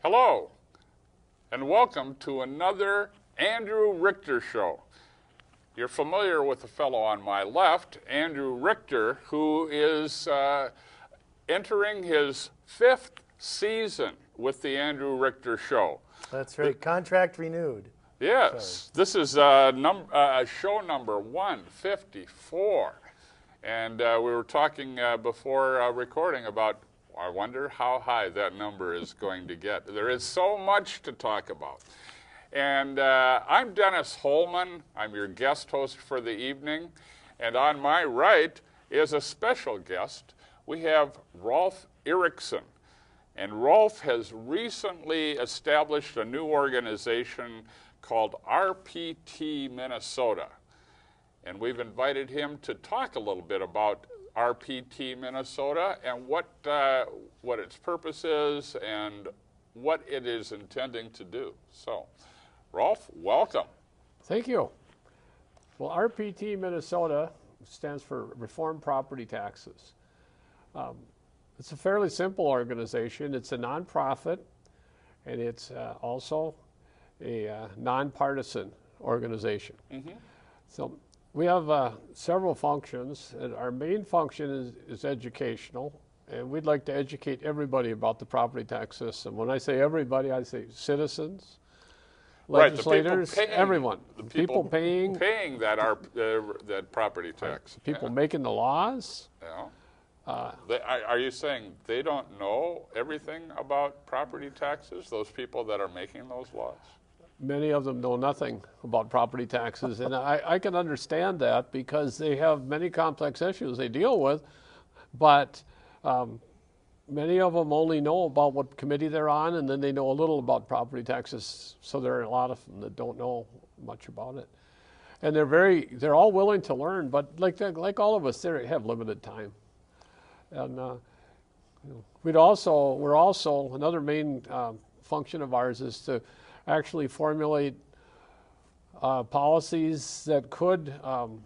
Hello, and welcome to another Andrew Richter Show. You're familiar with the fellow on my left, Andrew Richter, who is entering his 5th season with the Andrew Richter Show. That's right, contract renewed. Yes, this is show number 154. And we were talking before recording about, I wonder how high that number is going to get. There is so much to talk about. And I'm Dennis Holman. I'm your guest host for the evening. And on my right is a special guest. We have Rolf Erickson. And Rolf has recently established a new organization called RPT Minnesota. And we've invited him to talk a little bit about RPT Minnesota and what its purpose is and what it is intending to do. So, Rolf, welcome. Thank you. Well, RPT Minnesota stands for Reform Property Taxes. It's a fairly simple organization. It's a nonprofit, and it's also a nonpartisan organization. Mm-hmm. So we have several functions, and our main function is educational, and we'd like to educate everybody about the property tax system. When I say everybody, I say citizens, legislators, right, everyone. The people paying that property tax. People making the laws. Yeah. Are you saying they don't know everything about property taxes, those people that are making those laws? Many of them know nothing about property taxes, and I can understand that because they have many complex issues they deal with, but many of them only know about what committee they're on, and then they know a little about property taxes, so there are a lot of them that don't know much about it. And they're all willing to learn, but like all of us, they have limited time. And we're also another main function of ours is to actually formulate policies that could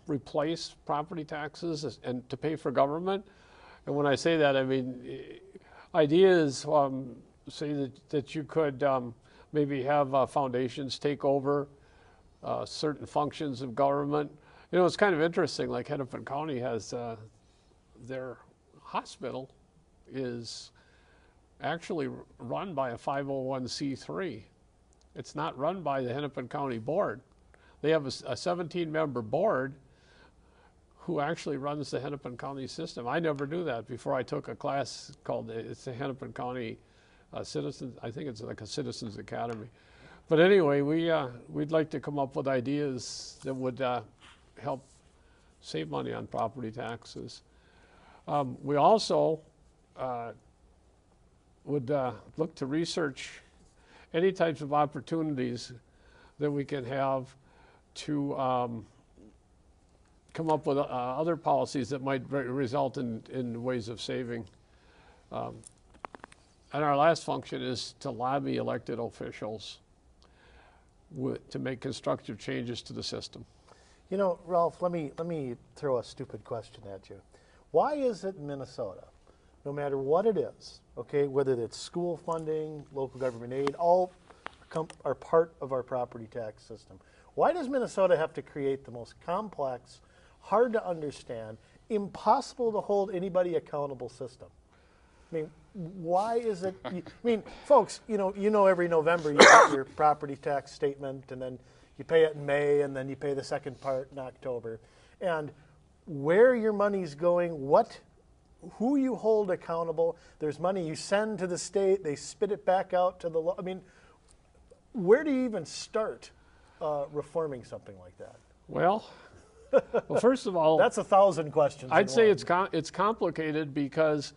replace property taxes and to pay for government. And when I say that, I mean ideas say that you could maybe have foundations take over certain functions of government. You know, it's kind of interesting, like Hennepin County has their hospital is actually run by a 501c3. It's not run by the Hennepin County Board. They have a 17-member board who actually runs the Hennepin County system. I never knew that before I took a class called it's the Hennepin County Citizens. I think it's like a Citizens Academy. But anyway, we'd like to come up with ideas that would help save money on property taxes. We also would look to research any types of opportunities that we can have to come up with other policies that might result in ways of saving. And our last function is to lobby elected officials to make constructive changes to the system. You know, Rolf, let me throw a stupid question at you. Why is it in Minnesota, no matter what it is, okay, whether it's school funding, local government aid, all are part of our property tax system? Why does Minnesota have to create the most complex, hard to understand, impossible to hold anybody accountable system? I mean, why is it? I mean, folks, you know, every November you get your property tax statement, and then you pay it in May, and then you pay the second part in October, and where your money's going, who you hold accountable. There's money you send to the state, they spit it back out to the I mean, where do you even start reforming something like that? Well, first of all, that's 1,000 questions. I'd say it's complicated because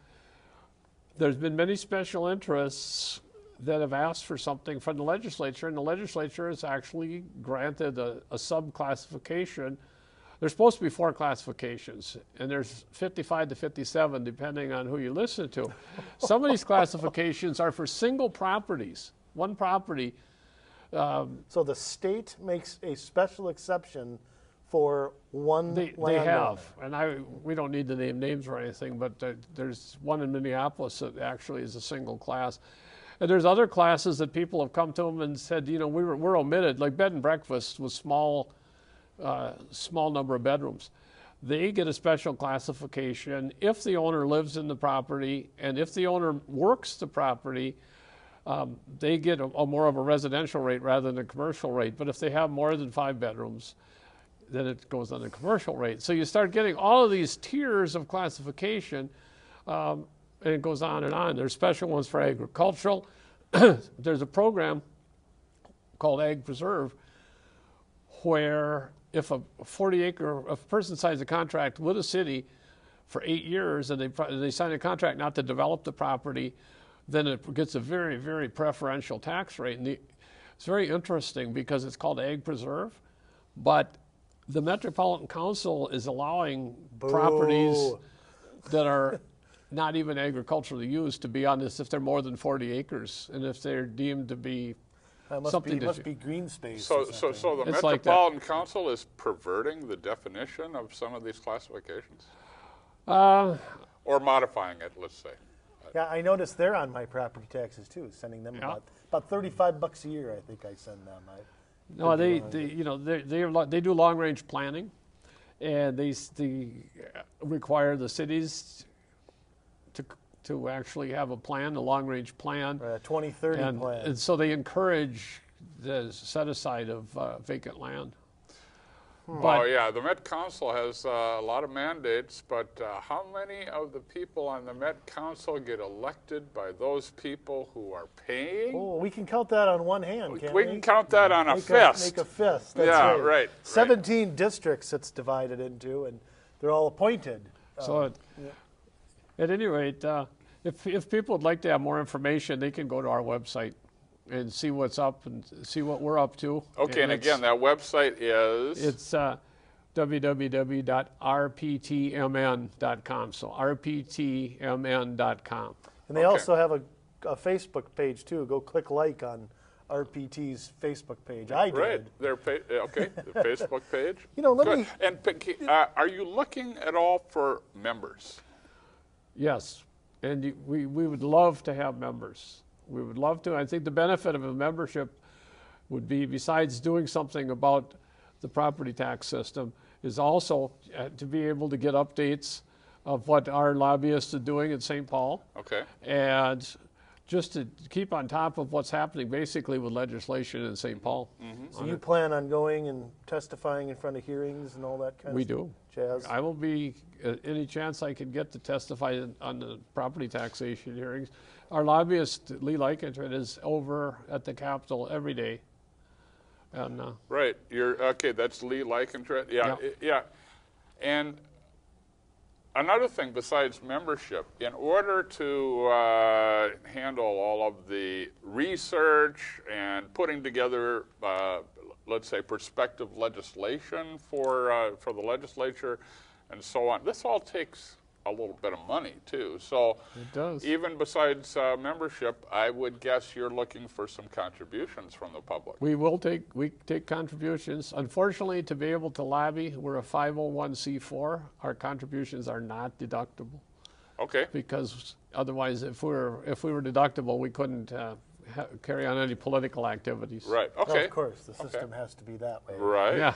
there's been many special interests that have asked for something from the legislature, and the legislature has actually granted a subclassification. There's supposed to be 4 classifications, and there's 55 to 57 depending on who you listen to. Some of these classifications are for single properties, one property. So the state makes a special exception for one landowner. They have, and we don't need to name names or anything, but there's one in Minneapolis that actually is a single class. And there's other classes that people have come to them and said, we're omitted, like bed and breakfast with small number of bedrooms. They get a special classification if the owner lives in the property, and if the owner works the property, they get a more of a residential rate rather than a commercial rate. But if they have more than 5 bedrooms, then it goes on the commercial rate. So you start getting all of these tiers of classification, and it goes on and on. There's special ones for agricultural. There's a program called Ag Preserve where if a 40-acre, if a person signs a contract with a city for 8 years and they sign a contract not to develop the property, then it gets a very, very preferential tax rate. And it's very interesting because it's called Ag Preserve, but the Metropolitan Council is allowing properties that are not even agriculturally used to be on this if they're more than 40 acres and if they're deemed to be must be green space. So or something. the It's like Metropolitan Council is perverting the definition of some of these classifications? Or modifying it, let's say. Yeah, I noticed they're on my property taxes too, sending them Yeah. about $35 a year. I think I send them. No, they do long range planning, and they require the cities to actually have a plan, a long range plan, a 2030 plan. and so they encourage the set aside of vacant land. Oh yeah, the Met Council has a lot of mandates, but how many of the people on the Met Council get elected by those people who are paying? Oh, we can count that on one hand, can't we? We can count that on a fist. Make a fist. That's Yeah, right. right. 17 districts it's divided into, and they're all appointed. So at any rate, if people would like to have more information, they can go to our website and see what's up and see what we're up to. Okay, and again, that website is? It's www.rptmn.com. So rptmn.com. And they also have a Facebook page too. Go click like on RPT's Facebook page. I did. Right, their okay, the Facebook page. Let Good. me. And are you looking at all for members? Yes, and we would love to have members. We would love to. I think the benefit of a membership would be, besides doing something about the property tax system, is also to be able to get updates of what our lobbyists are doing in St. Paul. Okay. And just to keep on top of what's happening basically with legislation in St. Paul. So you plan on going and testifying in front of hearings and all that kind We of do. jazz? I will be, any chance I can get to testify on the property taxation hearings. Our lobbyist, Lee Likentred, is over at the Capitol every day. And Right. Okay. That's Lee Likentred. Yeah. Yeah. And another thing besides membership, in order to handle all of the research and putting together, let's say, prospective legislation for the legislature and so on, this all takes a little bit of money too. So it does. even besides membership, I would guess you're looking for some contributions from the public. We take contributions. Unfortunately, to be able to lobby, we're a 501c4. Our contributions are not deductible. Okay. Because otherwise, if we were deductible, we couldn't carry on any political activities. Right. Okay. Of course, the system has to be that way. Right. Yeah.